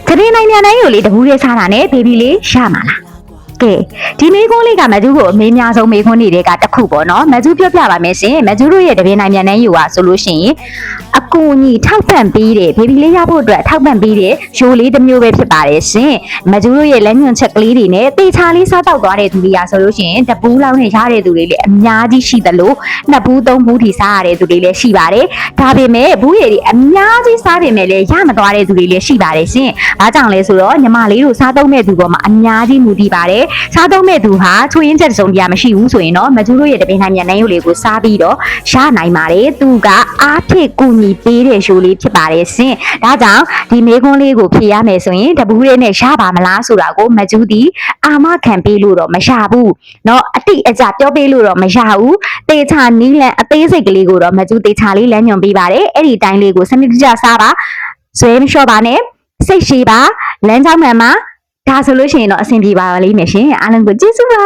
တပင်းနိုင်မြန်နိုင်ကိုလေတဘူးလေးစားတာနဲ့ဘေဘီလေးရမှာလားကဲဒီမေခွန်းလေးကမကျူးကိုအမေးများဆုံးမေခွန်းတွေကတစ်ခုပေါ့နော်မကျူးပြောပြပါမယ်ရှင်မကျူးတို့ရဲ့တပင်းနိုင်မြန်နိုင်ယူပါဆိုလို့ရှိရင်အကူညီထောက်ပံ့ပေးတယ်ဘေဘီလေးရဖို့အတွက်ထောက်ပံ့ပေးတယ်ရိုးလေးတစ်မျိုးပဲဖြစ်ပါတယ်ရှင်မကျူးတို့ရဲ့လက်ညွှန်ချက်ကလေးတွေနဲ့တေချာလေးစားတောက်သွားတဲ့သူတွေရာဆိုလို့ရှိရင်တပူးလောက်နဲ့ရတဲ့သူတွေလည်းအများကြီးရှိသလိုနှစ်ဘူးသုံးဘူးထိစားရတဲ့သူတွေလည်းရှိပါတယ်ဒါပေမဲ့ဘူးရည်တွေအများကြီးစားပေမဲ့လည်းရမသွားတဲ့သူတွေလည်းရှိပါတယ်ရှင်ဘာကြောင့်လဲဆိုတော့ညီမလေးတို့စားသုံးမဲ့သူပေါ်မှာအများကြီးမူတည်ပါတယ်စားသုံးမဲ့သူဟာချွေးရင်းချက်စုံတရားမရှိဘူးဆိုရင်တော့မကျူးတို့ရဲ့တပင်းနိုင်မြန်နိုင်ရုပ်လေးကိုစားပြီးတော့ရနိုင်ပါတယ်သူကအားဖြည့်ကူညီပေးတဲ့ရှိုးလေးဖြစ်ပါတယ်ရှင်ဒါကြောင့်ဒီမေခွန်းလေးကိုဖြေရမယ်ဆိုရင်တပူးလေးနဲ့ရပါမလားဆိုတာကိုမကျူးသည်အာမခံပေးလို့တော့မရဘူးเนาะအတိအကျပြောပေးလို့တော့မရဘူးတေချာနီးလန်အသေးစိတ်ကလေးကိုတော့မကျူးတေချာလေးလမ်းညွှန်ပေးပါတယ်အဲ့ဒီတိုင်းလေးကိုစနစ်တကျစားပါဇွဲမလျှော့ပါနဲ့စိတ်ရှိပါလမ်းကြောင်းမှန်မှာဒါဆိုလို့ရှိရင်တော့အဆင်ပြေပါလိမ့်မယ်ရှင်အားလုံးကိုကျေးဇူးပါ